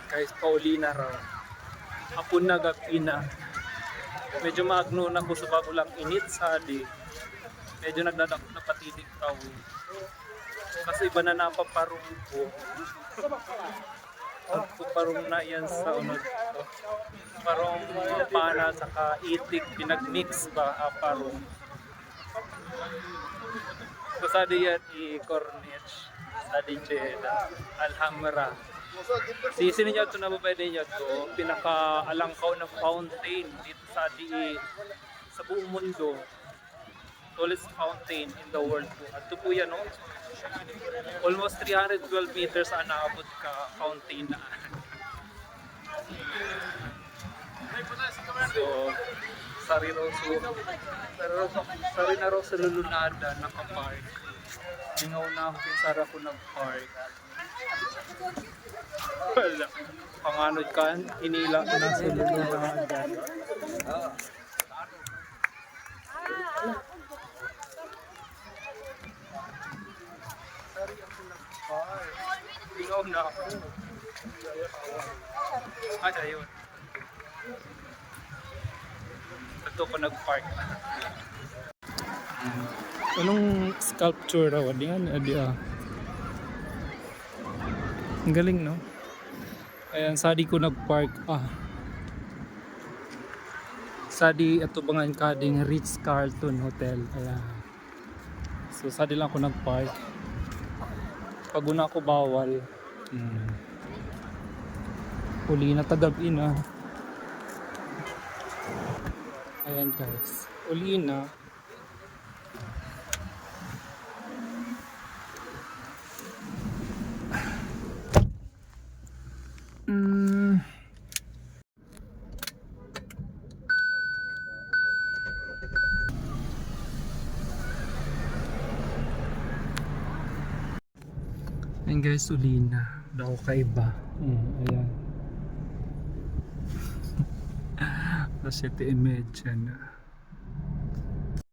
Guys, pauli na raw. Hapon na gabi na. Medyo maagno na ko sa bago lang init sa di. Medyo nagdadakot na patidik tao. Kasi iba na napaparong ko. Parong na yan sa unod. Parong pana saka itik pinagmix ba parong. So sa di yan i-cornage. Sa di cheda. Alhambra. Sisi ninyo ito na babay ninyo ito. Pinaka-alangkaw na fountain dito sa di sa buong mundo. Tallest fountain in the world po. At ito po yan, no? Almost 312 meters ang naabot ka fountain na. So, sari na raw sa lulunada nakapark. Ingaw na ako kung sara ko nag-park. Wala. Panganod ka, inila ko na sa lulunada. Ingaw na ako. Ay, ayun. Ito ko nag-park. Anong sculpture raw? Adi nga, adi Ang galing, no? Ayan, sadi ko nag-park. Sadi, ito bangan kading Ritz-Carlton Hotel. Ayan. So, sadi lang ako nag-park. Pag una ko bawal. Uli na tagabi na. Ayan guys. Uli na. Ayan guys, uli na. Daw kaiba. Ayan. Kasi ito image na.